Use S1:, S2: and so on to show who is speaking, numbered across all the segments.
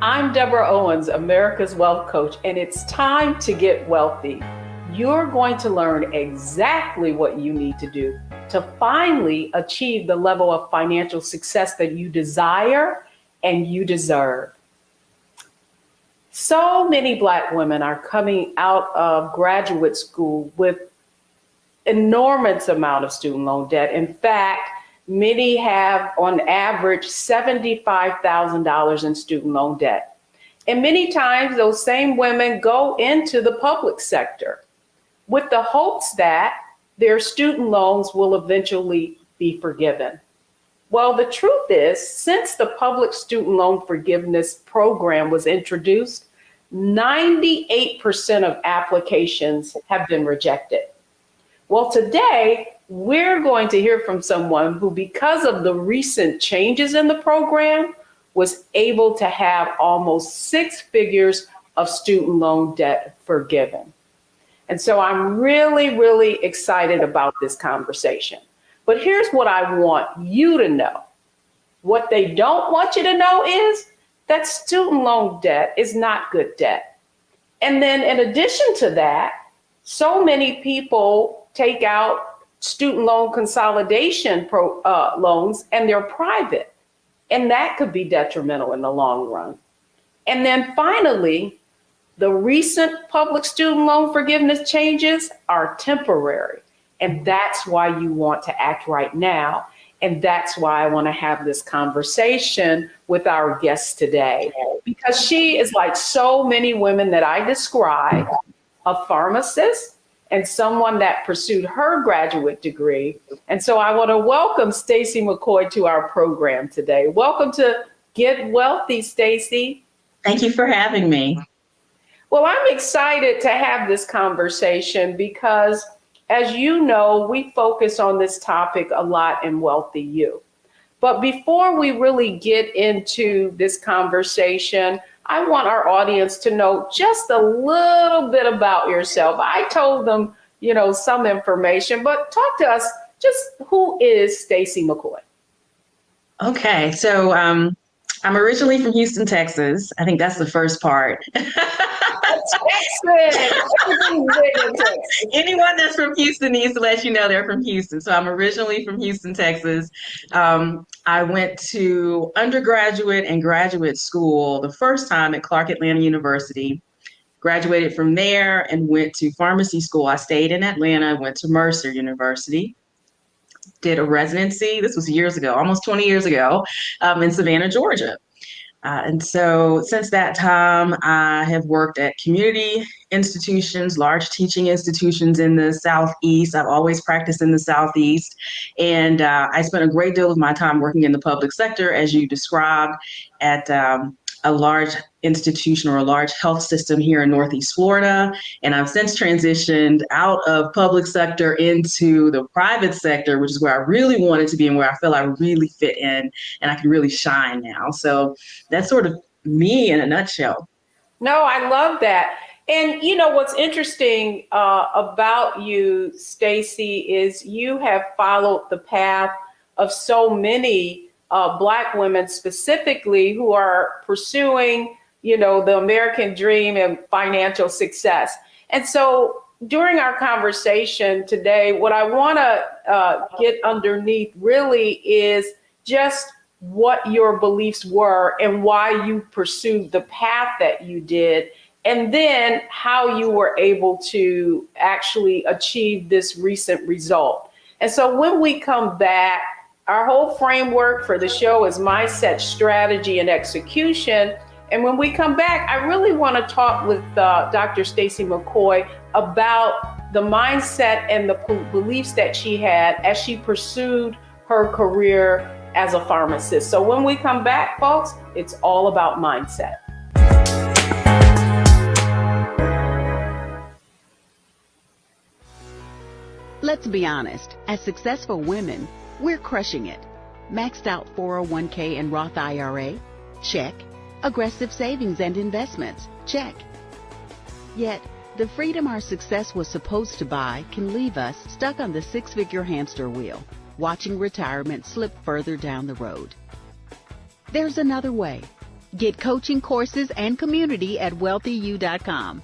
S1: I'm Deborah Owens, America's Wealth Coach, and it's time to get wealthy. You're going to learn exactly what you need to do to finally achieve the level of financial success that you desire and you deserve. So many Black women are coming out of graduate school with enormous amount of student loan debt. In fact, many have on average $75,000 in student loan debt. And many times those same women go into the public sector with the hopes that their student loans will eventually be forgiven. Well, the truth is, since the public student loan forgiveness program was introduced, 98% of applications have been rejected. Well, today, we're going to hear from someone who, because of the recent changes in the program, was able to have almost 6 figures of student loan debt forgiven. And so I'm really, really excited about this conversation. But here's what I want you to know. What they don't want you to know is that student loan debt is not good debt. And then in addition to that, so many people take out student loan consolidation loans and they're private. And that could be detrimental in the long run. And then finally, the recent public student loan forgiveness changes are temporary. And that's why you want to act right now. And that's why I want to have this conversation with our guest today, because she is like so many women that I describe, a pharmacist and someone that pursued her graduate degree. And so I want to welcome Stacey Mccoy to our program today. Welcome to Get Wealthy, Stacey.
S2: Thank you for having me.
S1: Well, I'm excited to have this conversation because, as you know, we focus on this topic a lot in Wealthy You. But before we really get into this conversation, I want our audience to know just a little bit about yourself. I told them, some information, but talk to us. Just who is Stacey Mccoy?
S2: Okay, so I'm originally from Houston, Texas. I think that's the first part.
S1: Texas.
S2: Anyone that's from Houston needs to let you know they're from Houston. So I'm originally from Houston, Texas. I went to undergraduate and graduate school the first time at Clark Atlanta University. Graduated from there and went to pharmacy school. I stayed in Atlanta, went to Mercer University, did a residency. This was years ago, almost 20 years ago, in Savannah, Georgia. And so since that time, I have worked at community institutions, large teaching institutions in the Southeast. I've always practiced in the Southeast. And I spent a great deal of my time working in the public sector, as you described, at a large institution or a large health system here in Northeast Florida. And I've since transitioned out of public sector into the private sector, which is where I really wanted to be and where I feel I really fit in and I can really shine now. So that's sort of me in a nutshell.
S1: No, I love that. And what's interesting about you, Stacey, is you have followed the path of so many Black women specifically who are pursuing, the American dream and financial success. And so during our conversation today, what I want to get underneath really is just what your beliefs were and why you pursued the path that you did, and then how you were able to actually achieve this recent result. And so when we come back, our whole framework for the show is mindset, strategy, and execution. And when we come back, I really want to talk with Dr. Stacey Mccoy about the mindset and the beliefs that she had as she pursued her career as a pharmacist. So when we come back, folks, it's all about mindset.
S3: Let's be honest, as successful women, we're crushing it. Maxed out 401k and Roth IRA? Check. Aggressive savings and investments? Check. Yet, the freedom our success was supposed to buy can leave us stuck on the 6-figure hamster wheel, watching retirement slip further down the road. There's another way. Get coaching courses and community at wealthyu.com.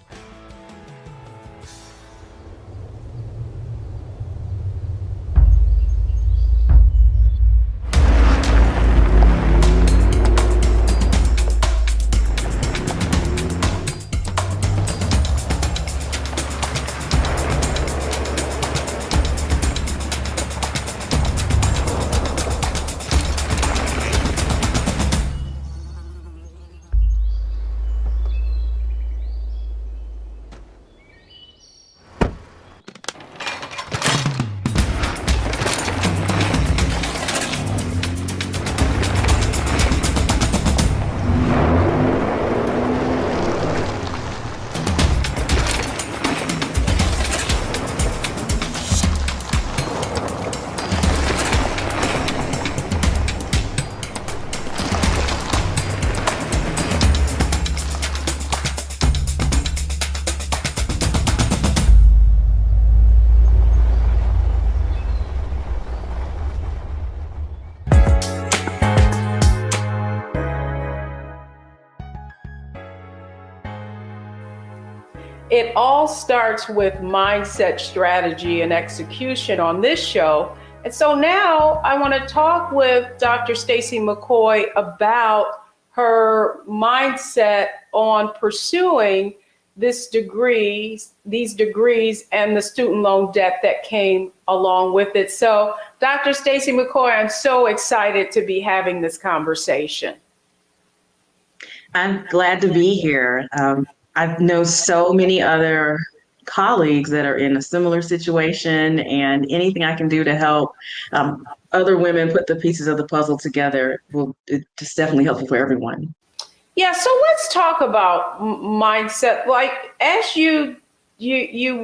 S1: It all starts with mindset, strategy, and execution on this show. And so now I want to talk with Dr. Stacey Mccoy about her mindset on pursuing these degrees and the student loan debt that came along with it. So Dr. Stacey Mccoy, I'm so excited to be having this conversation.
S2: I'm glad to be here. I know so many other colleagues that are in a similar situation, and anything I can do to help other women put the pieces of the puzzle together it's definitely helpful for everyone.
S1: Yeah, so let's talk about mindset. Like, as you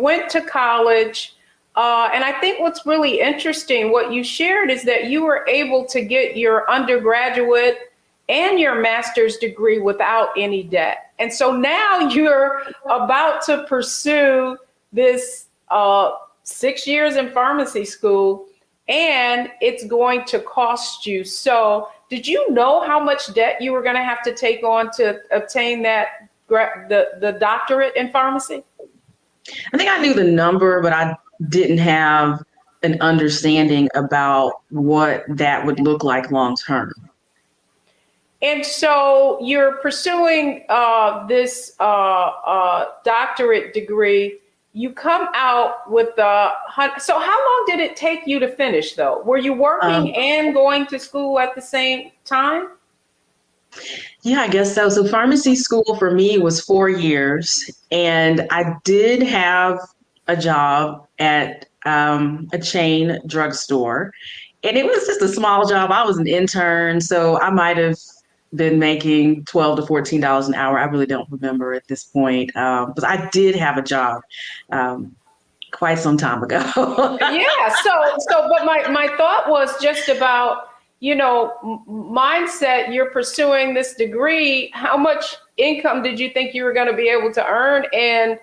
S1: went to college, and I think what's really interesting, what you shared is that you were able to get your undergraduate and your master's degree without any debt. And so now you're about to pursue this 6 years in pharmacy school, and it's going to cost you. So did you know how much debt you were going to have to take on to obtain that the doctorate in pharmacy?
S2: I think I knew the number, but I didn't have an understanding about what that would look like long term.
S1: And so you're pursuing this doctorate degree. You come out with so how long did it take you to finish, though? Were you working and going to school at the same time?
S2: Yeah, I guess so. So pharmacy school for me was 4 years, and I did have a job at a chain drugstore, and it was just a small job. I was an intern, so I might have been making $12 to $14 an hour. I really don't remember at this point, but I did have a job quite some time ago.
S1: Yeah. But my thought was just about, mindset. You're pursuing this degree. How much income did you think you were going to be able to earn, and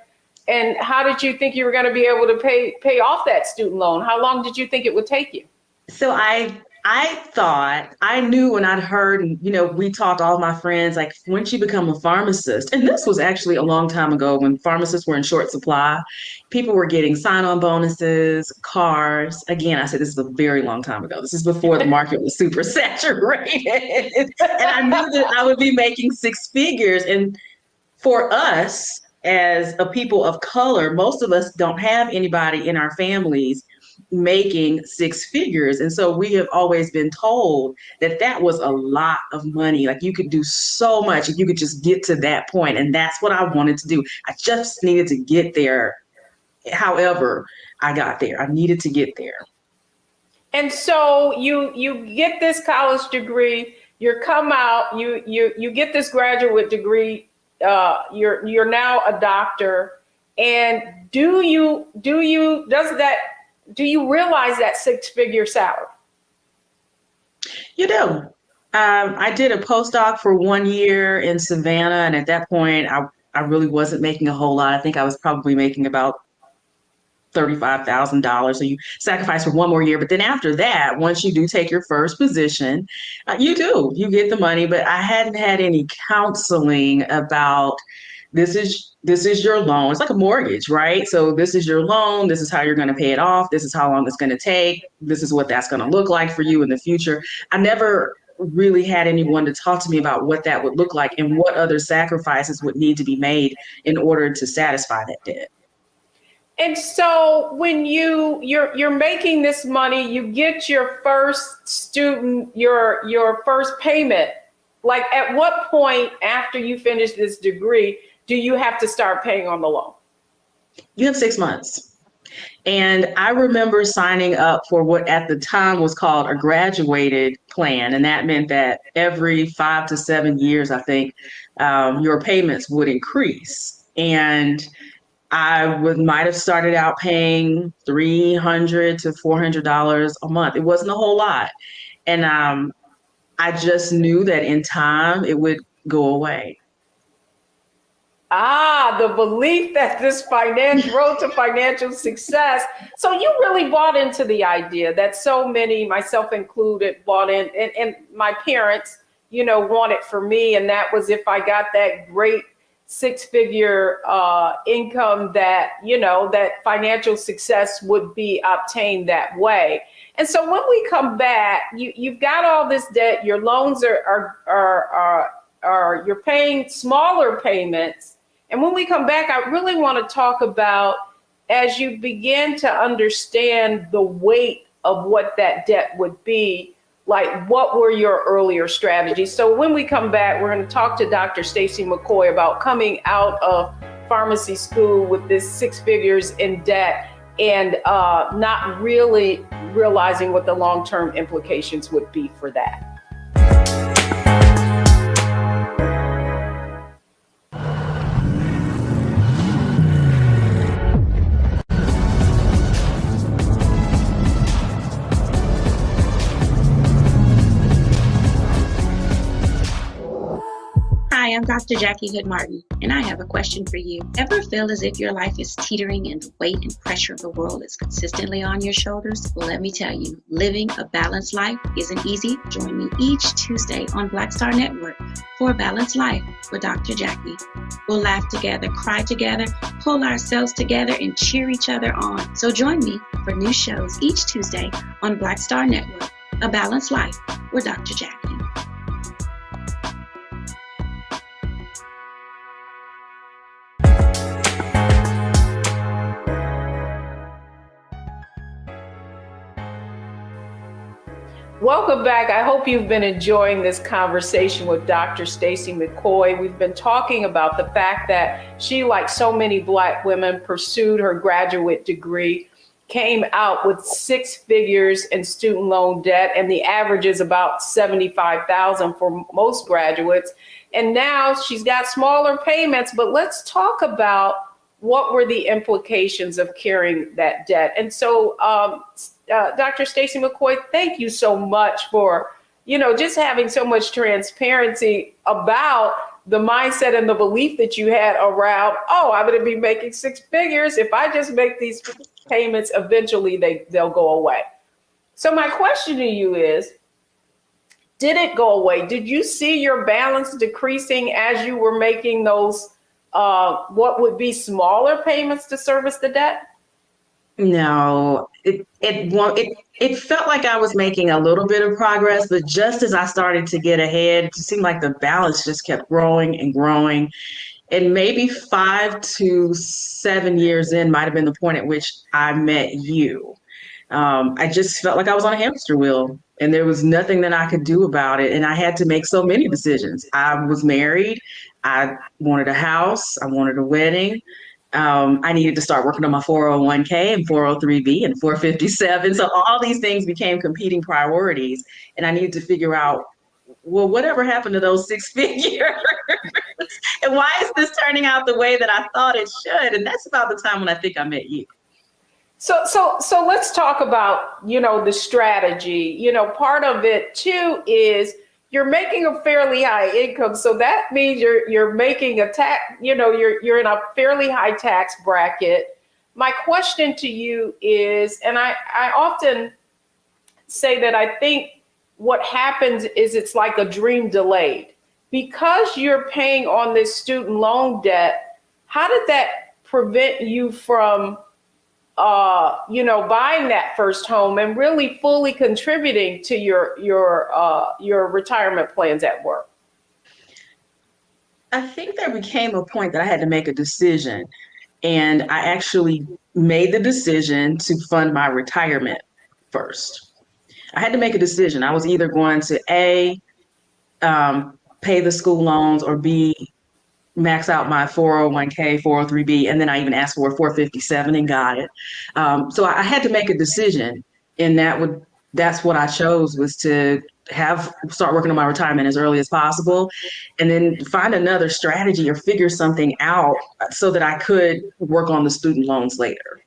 S1: how did you think you were going to be able to pay off that student loan? How long did you think it would take you?
S2: So I thought, I knew when I'd heard, we talked, all my friends, like, once you become a pharmacist, and this was actually a long time ago when pharmacists were in short supply, people were getting sign-on bonuses, cars. Again, I said, this is a very long time ago. This is before the market was super saturated. And I knew that I would be making six figures. And for us, as a people of color, most of us don't have anybody in our families making six figures. And so we have always been told that was a lot of money. Like, you could do so much if you could just get to that point. And that's what I wanted to do. I just needed to get there. However, I got there. I needed to get there.
S1: And so you get this college degree, you come out, you get this graduate degree, you're now a doctor. And do you realize that six-figure salary?
S2: You do. I did a postdoc for 1 year in Savannah, and at that point, I really wasn't making a whole lot. I think I was probably making about $35,000. So you sacrifice for one more year. But then after that, once you do take your first position, you get the money. But I hadn't had any counseling about this is your loan. It's like a mortgage, right? So this is your loan. This is how you're going to pay it off. This is how long it's going to take. This is what that's going to look like for you in the future. I never really had anyone to talk to me about what that would look like and what other sacrifices would need to be made in order to satisfy that debt.
S1: And so when you're making this money, you get your first student, your first payment. Like, at what point after you finish this degree do you have to start paying on the loan?
S2: You have 6 months. And I remember signing up for what at the time was called a graduated plan. And that meant that every 5 to 7 years, I think, your payments would increase. And might have started out paying $300 to $400 a month. It wasn't a whole lot. And I just knew that in time it would go away.
S1: The belief that this road to financial success. So you really bought into the idea that so many, myself included, bought in, and my parents, wanted for me. And that was if I got that great 6-figure income, that, that financial success would be obtained that way. And so when we come back, you've got all this debt, your loans are you're paying smaller payments. And when we come back, I really want to talk about, as you begin to understand the weight of what that debt would be, like, what were your earlier strategies? So when we come back, we're going to talk to Dr. Stacy Mccoy about coming out of pharmacy school with this 6 figures in debt and not really realizing what the long-term implications would be for that.
S4: Hi, I'm Dr. Jackie Hood Martin, and I have a question for you. Ever feel as if your life is teetering and the weight and pressure of the world is consistently on your shoulders? Well, let me tell you, living a balanced life isn't easy. Join me each Tuesday on Black Star Network for a Balanced Life with Dr. Jackie. We'll laugh together, cry together, pull ourselves together, and cheer each other on. So join me for new shows each Tuesday on Black Star Network, A Balanced Life with Dr. Jackie.
S1: Welcome back. I hope you've been enjoying this conversation with Dr. Stacy Mccoy. We've been talking about the fact that she, like so many Black women, pursued her graduate degree, came out with 6 figures in student loan debt, and the average is about $75,000 for most graduates. And now she's got smaller payments, but let's talk about what were the implications of carrying that debt. And so, Dr. Stacy McCoy, thank you so much for, just having so much transparency about the mindset and the belief that you had around, I'm going to be making 6 figures. If I just make these payments, eventually they'll go away. So my question to you is, did it go away? Did you see your balance decreasing as you were making those, what would be smaller payments to service the debt?
S2: No, it felt like I was making a little bit of progress, but just as I started to get ahead, it seemed like the balance just kept growing and growing. And maybe 5 to 7 years in might have been the point at which I met you. I just felt like I was on a hamster wheel and there was nothing that I could do about it. And I had to make so many decisions. I was married. I wanted a house. I wanted a wedding. I needed to start working on my 401k and 403b and 457. So all these things became competing priorities. And I needed to figure out, well, whatever happened to those 6 figures? And why is this turning out the way that I thought it should? And that's about the time when I think I met you.
S1: So let's talk about, the strategy. Part of it too is you're making a fairly high income. So that means you're making a tax, you're in a fairly high tax bracket. my question to you is, and I often say that I think what happens is it's like a dream delayed. Because you're paying on this student loan debt, how did that prevent you from buying that first home and really fully contributing to your retirement plans at work?
S2: I think there became a point that I had to make a decision, and I actually made the decision to fund my retirement first. I had to make a decision. I was either going to pay the school loans, or B, max out my 401k, 403b, and then I even asked for a 457 and got it. So I had to make a decision, and that's what I chose, was to start working on my retirement as early as possible, and then find another strategy or figure something out so that I could work on the student loans later.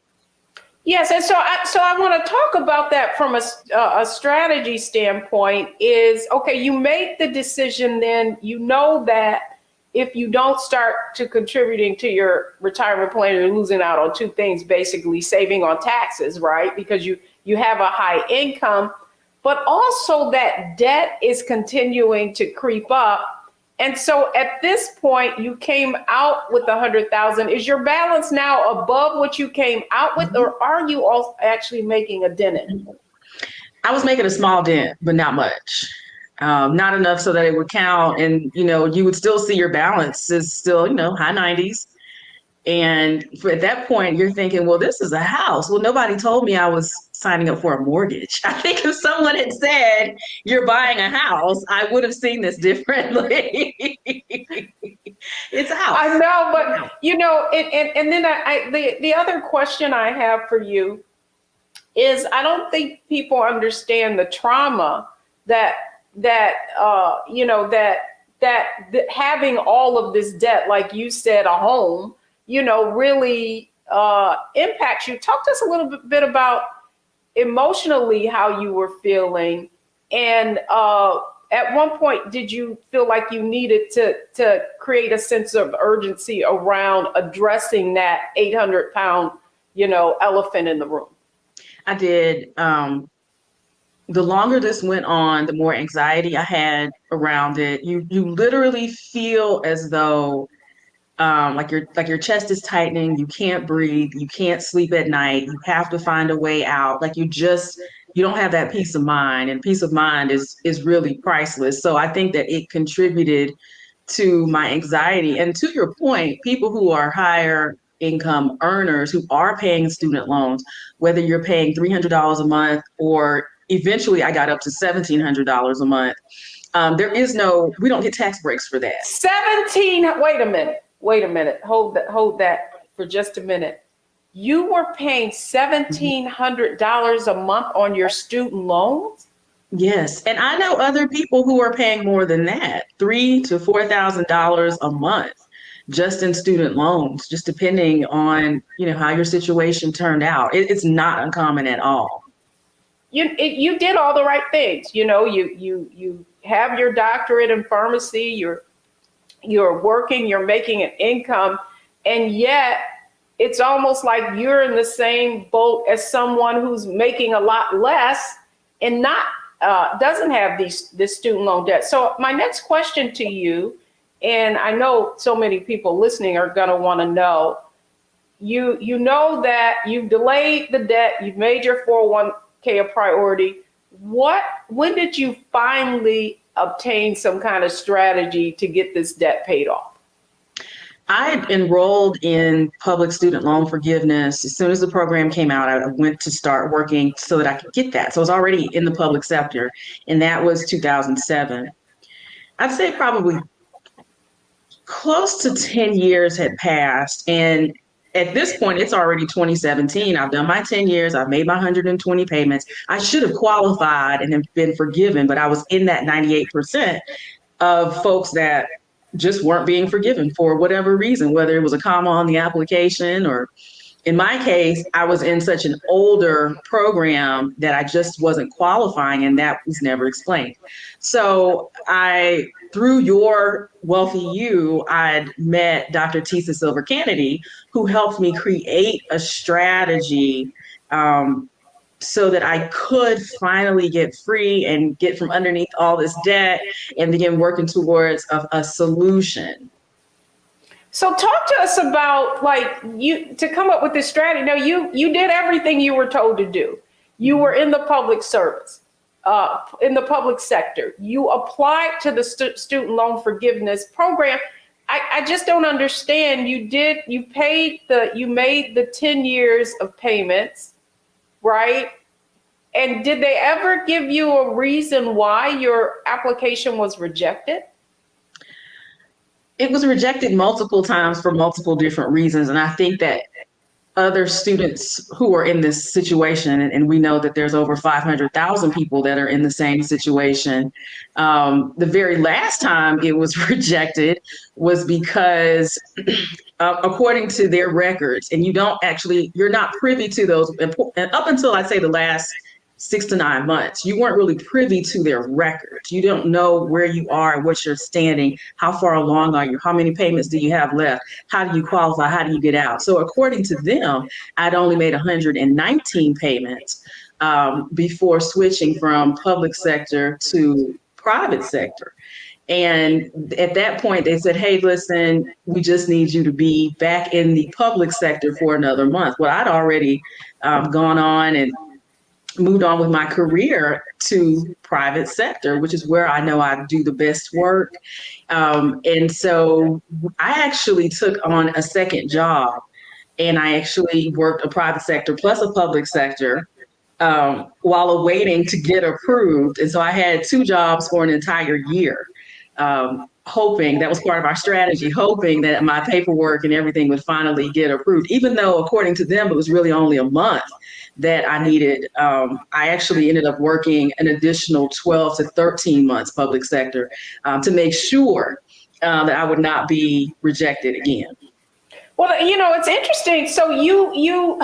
S1: Yes, and so I want to talk about that from a strategy standpoint. Is okay, you make the decision, then you know that if you don't start to contributing to your retirement plan, you're losing out on two things, basically saving on taxes, right? Because you have a high income, but also that debt is continuing to creep up. And so at this point, you came out with 100,000. Is your balance now above what you came out with, or are you also actually making a dent in it?
S2: I was making a small dent, but not much. Not enough so that it would count. And, you would still see your balance is still, high 90s. And at that point, you're thinking, well, this is a house. Well, nobody told me I was signing up for a mortgage. I think if someone had said you're buying a house, I would have seen this differently. It's a house.
S1: I know, but and then the other question I have for you is, I don't think people understand the trauma that having all of this debt, like you said, a home, really impacts you. Talk to us a little bit about emotionally how you were feeling, and at one point, did you feel like you needed to create a sense of urgency around addressing that 800-pound, elephant in the room?
S2: I did. The longer this went on, the more anxiety I had around it. You literally feel as though like your chest is tightening, you can't breathe, you can't sleep at night, you have to find a way out. Like you don't have that peace of mind, and peace of mind is really priceless. So I think that it contributed to my anxiety. And to your point, people who are higher income earners who are paying student loans, whether you're paying $300 a month, or eventually I got up to $1,700 a month. We don't get tax breaks for that.
S1: Wait a minute. Hold that for just a minute. You were paying $1,700 a month on your student loans?
S2: Yes. And I know other people who are paying more than that, $3,000 to $4,000 a month, just in student loans, just depending on, how your situation turned out. It's not uncommon at all.
S1: You did all the right things. You have your doctorate in pharmacy, you're working, you're making an income, and yet it's almost like you're in the same boat as someone who's making a lot less and doesn't have this student loan debt. So my next question to you, and I know so many people listening are going to want to know, you know that you've delayed the debt, you've made your 401k a priority. When did you finally obtain some kind of strategy to get this debt paid off?
S2: I enrolled in public student loan forgiveness. As soon as the program came out, I went to start working so that I could get that. So I was already in the public sector, and that was 2007. I'd say probably close to 10 years had passed. And at this point, it's already 2017. I've done my 10 years. I've made my 120 payments. I should have qualified and have been forgiven, but I was in that 98% of folks that just weren't being forgiven for whatever reason, whether it was a comma on the application or In my case, I was in such an older program that I just wasn't qualifying, and that was never explained. So through your Wealthy You, I'd met Dr. Tisa Silver Kennedy, who helped me create a strategy so that I could finally get free and get from underneath all this debt and begin working towards a solution.
S1: So talk to us about, like, you to come up with this strategy. Now, you did everything you were told to do. You were in the public service, in the public sector. You applied to the student loan forgiveness program. I just don't understand. You made the 10 years of payments, right? And did they ever give you a reason why your application was rejected?
S2: It was rejected multiple times for multiple different reasons. And I think that other students who are in this situation, and we know that there's over 500,000 people that are in the same situation. The very last time it was rejected was because according to their records, and you're not privy to those, and up until I'd say the last 6 to 9 months, you weren't really privy to their records. You don't know where you are, what you're standing, how far along are you, how many payments do you have left, how do you qualify, how do you get out? So according to them, I'd only made 119 payments before switching from public sector to private sector. And at that point, they said, hey, listen, we just need you to be back in the public sector for another month. Well, I'd already gone on and moved on with my career to private sector, which is where I know I do the best work. And so I actually took on a second job, and I actually worked a private sector plus a public sector while awaiting to get approved. And so I had 2 jobs for an entire year, hoping, that was part of our strategy, hoping that my paperwork and everything would finally get approved, even though according to them, it was really only a month that I needed. I actually ended up working an additional 12 to 13 months public sector to make sure that I would not be rejected again.
S1: Well, it's interesting. So you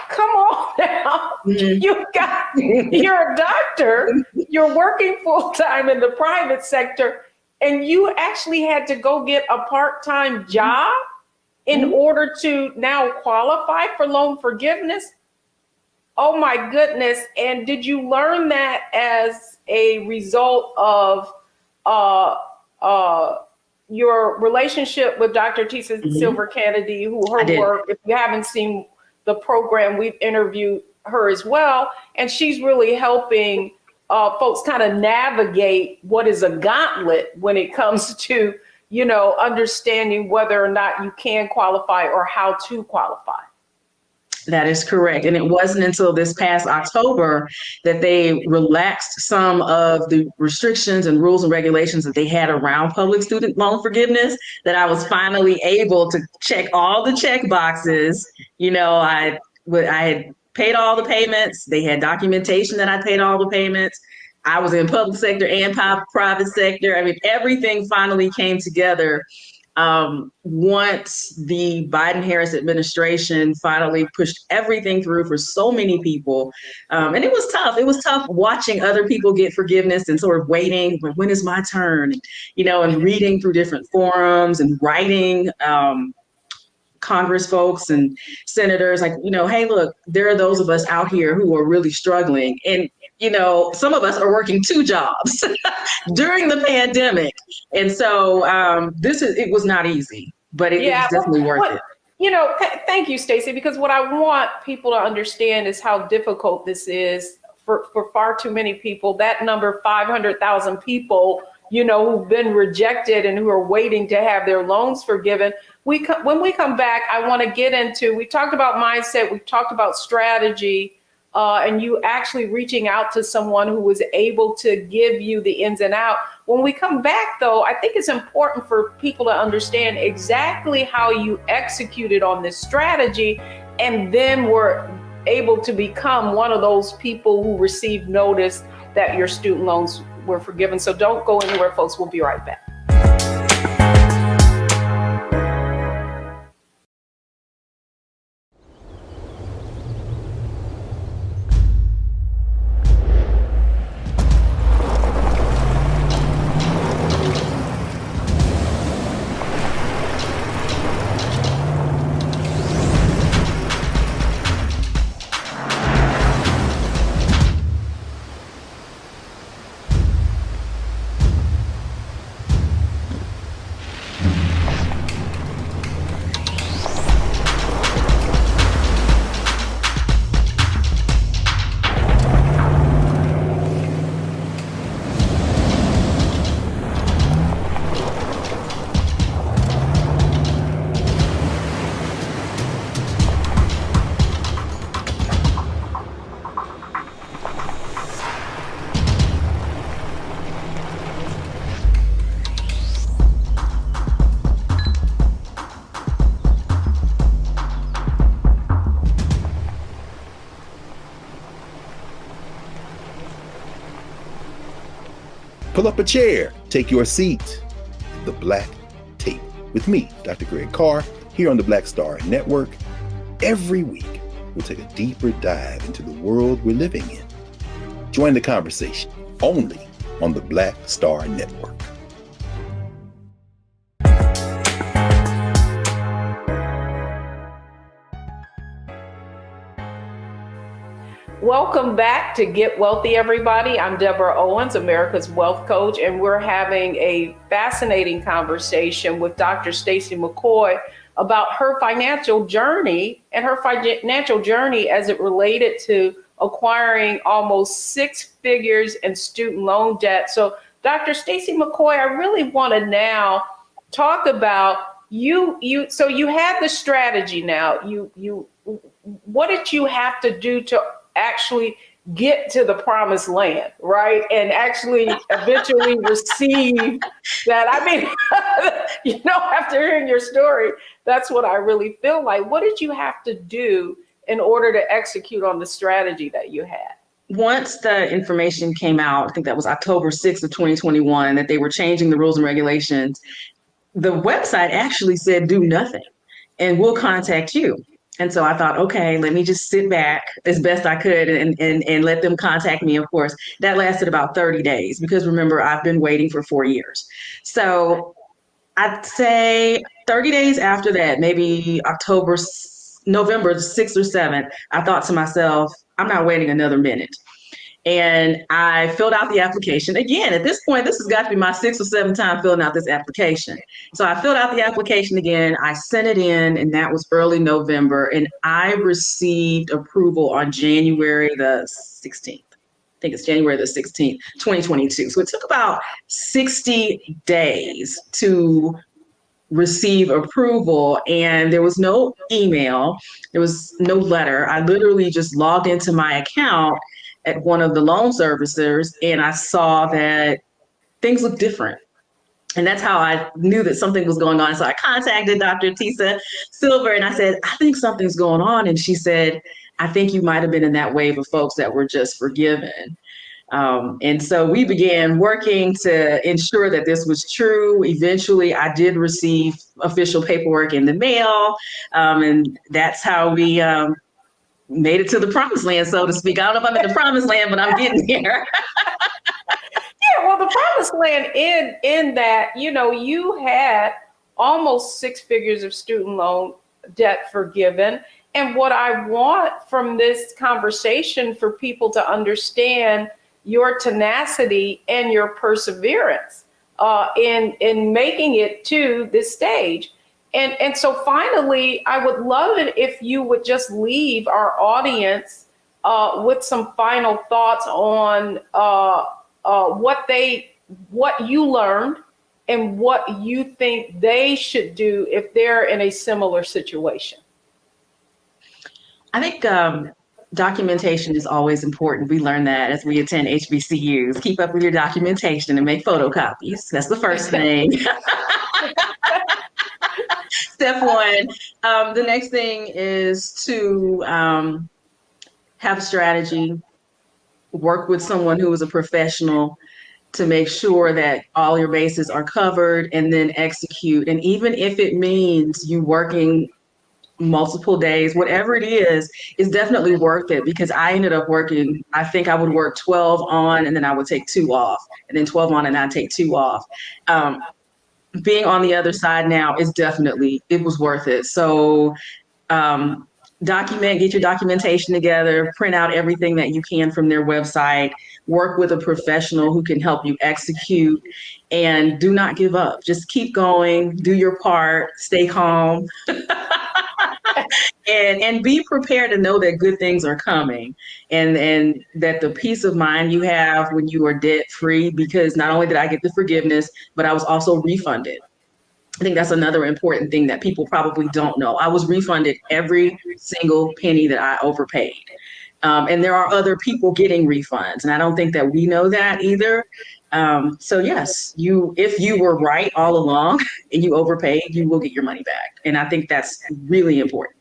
S1: come on now.
S2: Mm-hmm.
S1: You're a doctor, you're working full time in the private sector, and you actually had to go get a part-time job in order to now qualify for loan forgiveness. Oh my goodness. And did you learn that as a result of your relationship with Dr. Tisa Silver Kennedy, her work? If you haven't seen the program, we've interviewed her as well. And she's really helping folks kind of navigate what is a gauntlet when it comes to, understanding whether or not you can qualify or how to qualify.
S2: That is correct. And it wasn't until this past October that they relaxed some of the restrictions and rules and regulations that they had around public student loan forgiveness that I was finally able to check all the check boxes. I had paid all the payments. They had documentation that I paid all the payments. I was in public sector and private sector. I mean, everything finally came together once the Biden-Harris administration finally pushed everything through for so many people. And it was tough. It was tough watching other people get forgiveness and sort of waiting, when is my turn? And reading through different forums and writing Congress folks and senators like, hey, look, there are those of us out here who are really struggling. And some of us are working 2 jobs during the pandemic. And so it was not easy, but it was definitely worth it.
S1: Thank you, Stacey, because what I want people to understand is how difficult this is for far too many people. That number, 500,000 people, who've been rejected and who are waiting to have their loans forgiven. When we come back, I want to get into, we talked about mindset, we talked about strategy, and you actually reaching out to someone who was able to give you the ins and out. When we come back, though, I think it's important for people to understand exactly how you executed on this strategy and then were able to become one of those people who received notice that your student loans were forgiven. So don't go anywhere, folks. We'll be right back.
S5: Pull up a chair, take your seat. The Black Tape with me, Dr. Greg Carr, here on the Black Star Network. Every week, we'll take a deeper dive into the world we're living in. Join the conversation only on the Black Star Network.
S1: Welcome back to Get Wealthy, everybody. I'm Deborah Owens, America's Wealth Coach, and we're having a fascinating conversation with Dr. Stacey Mccoy about her financial journey and her financial journey as it related to acquiring almost 6 figures in student loan debt. So, Dr. Stacey Mccoy, I really want to now talk about you. So you had the strategy now. What did you have to do to actually get to the promised land, right? And actually eventually receive that. I mean, after hearing your story, that's what I really feel like. What did you have to do in order to execute on the strategy that you had?
S2: Once the information came out, I think that was October 6th of 2021, that they were changing the rules and regulations, the website actually said, do nothing and we'll contact you. And so I thought, okay, let me just sit back as best I could and let them contact me. Of course, that lasted about 30 days because remember, I've been waiting for 4 years. So I'd say 30 days after that, maybe November 6th or 7th, I thought to myself, I'm not waiting another minute. And I filled out the application. Again, at this point, this has got to be my 6th or 7th time filling out this application. So I filled out the application again. I sent it in, and that was early November. And I received approval on January the 16th. I think it's January the 16th, 2022. So it took about 60 days to receive approval, and there was no email. There was no letter. I literally just logged into my account at one of the loan servicers, and I saw that things looked different. And that's how I knew that something was going on. So I contacted Dr. Tisa Silver and I said, I think something's going on. And she said, I think you might have been in that wave of folks that were just forgiven. And so we began working to ensure that this was true. Eventually, I did receive official paperwork in the mail. And that's how we made it to the promised land, so to speak. I don't know if I'm in the promised land, but I'm getting there.
S1: Yeah, well, the promised land in that, you had almost 6 figures of student loan debt forgiven. And what I want from this conversation for people to understand your tenacity and your perseverance in making it to this stage. And so finally, I would love it if you would just leave our audience with some final thoughts on what you learned and what you think they should do if they're in a similar situation.
S2: I think documentation is always important. We learn that as we attend HBCUs. Keep up with your documentation and make photocopies. That's the first thing. Step one. The next thing is to have strategy, work with someone who is a professional to make sure that all your bases are covered, and then execute. And even if it means you working multiple days, whatever it is definitely worth it, because I ended up working, I think I would work 12 on and then I would take 2 off, and then 12 on and I'd take 2 off. Being on the other side now is definitely, it was worth it. So get your documentation together, print out everything that you can from their website, work with a professional who can help you execute, and do not give up. Just keep going, do your part, stay calm, and be prepared to know that good things are coming, and that the peace of mind you have when you are debt free, because not only did I get the forgiveness, but I was also refunded. I think that's another important thing that people probably don't know. I was refunded every single penny that I overpaid. And there are other people getting refunds, and I don't think that we know that either. So yes, if you were right all along and you overpaid, you will get your money back. And I think that's really important.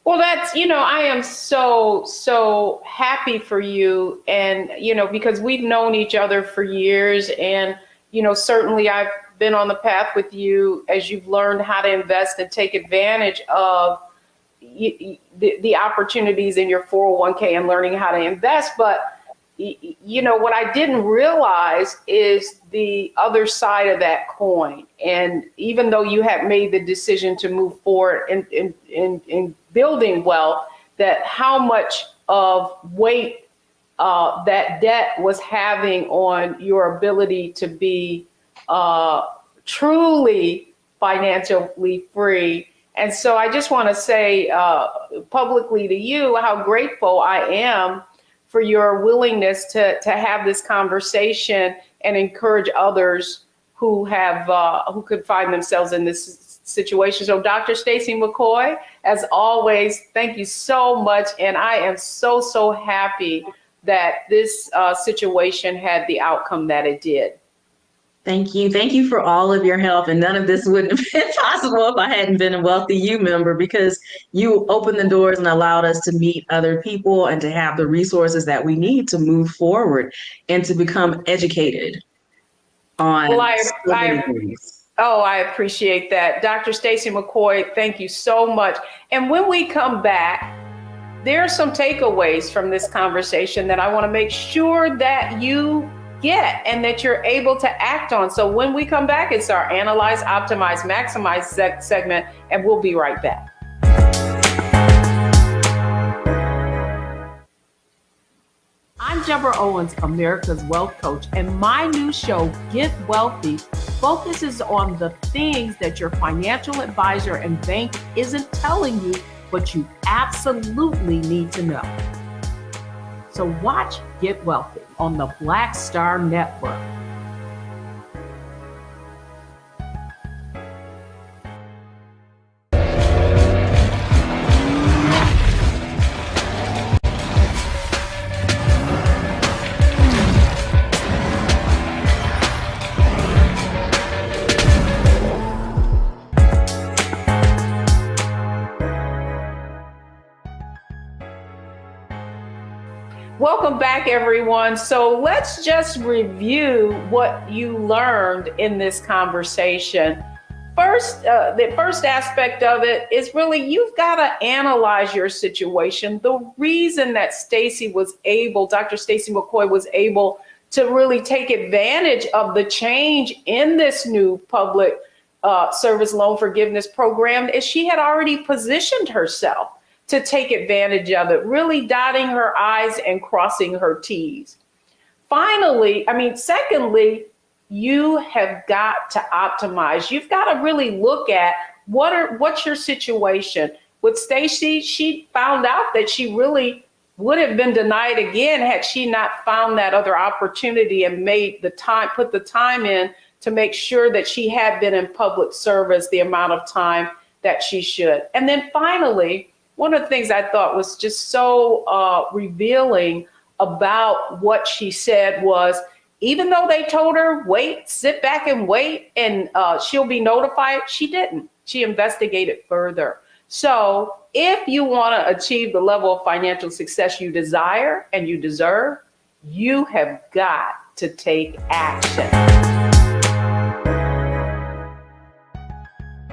S1: Well, that's, I am so happy for you. And, because we've known each other for years. And, certainly I've been on the path with you as you've learned how to invest and take advantage of the opportunities in your 401k and learning how to invest. But, what I didn't realize is the other side of that coin. And even though you have made the decision to move forward in building wealth, that how much of weight that debt was having on your ability to be truly financially free. And so I just want to say publicly to you how grateful I am for your willingness to have this conversation and encourage others who could find themselves in this situation. So Dr. Stacey McCoy, as always, thank you so much. And I am so happy that this situation had the outcome that it did.
S2: Thank you. Thank you for all of your help. And none of this wouldn't have been possible if I hadn't been a Wealthy You member, because you opened the doors and allowed us to meet other people and to have the resources that we need to move forward and to become educated on so many things.
S1: I appreciate that. Dr. Stacey McCoy, thank you so much. And when we come back, there are some takeaways from this conversation that I want to make sure that you get and that you're able to act on. So when we come back, it's our Analyze, Optimize, Maximize segment, and we'll be right back. I'm Deborah Owens, America's Wealth Coach, and my new show, Get Wealthy, focuses on the things that your financial advisor and bank isn't telling you, but you absolutely need to know. So watch Get Wealthy on the Black Star Network. Welcome back, everyone. So let's just review what you learned in this conversation. First, the first aspect of it is really you've got to analyze your situation. The reason that Dr. Stacey McCoy was able to really take advantage of the change in this new public service loan forgiveness program is she had already positioned herself to take advantage of it, really dotting her I's and crossing her T's. Secondly, you have got to optimize. You've got to really look at what's your situation. With Stacey, she found out that she really would have been denied again had she not found that other opportunity and put the time in to make sure that she had been in public service the amount of time that she should. And then finally, one of the things I thought was just so revealing about what she said was, even though they told her, sit back and wait, and she'll be notified, she didn't. She investigated further. So if you want to achieve the level of financial success you desire and you deserve, you have got to take action.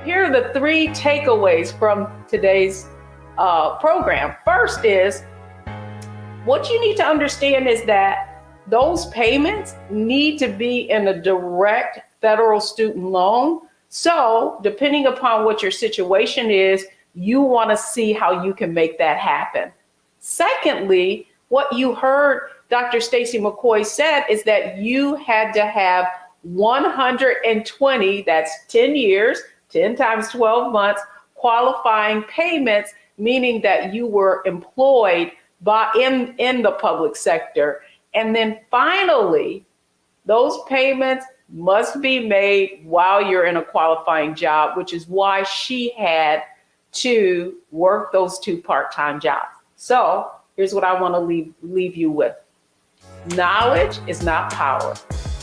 S1: Here are the 3 takeaways from today's program. First is, what you need to understand is that those payments need to be in a direct federal student loan. So depending upon what your situation is, you want to see how you can make that happen. Secondly, what you heard Dr. Stacey McCoy said is that you had to have 120, that's 10 years, 10 times 12 months, qualifying payments, meaning that you were employed in the public sector. And then finally, those payments must be made while you're in a qualifying job, which is why she had to work those 2 part-time jobs. So here's what I want to leave you with. Knowledge is not power.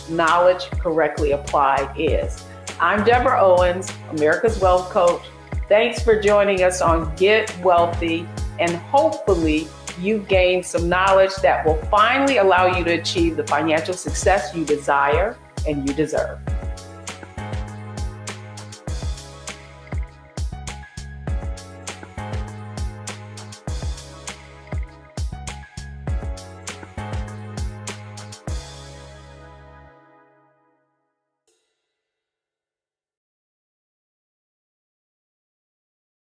S1: Knowledge correctly applied is. I'm Deborah Owens, America's Wealth Coach. Thanks for joining us on Get Wealthy, and hopefully you gain some knowledge that will finally allow you to achieve the financial success you desire and you deserve.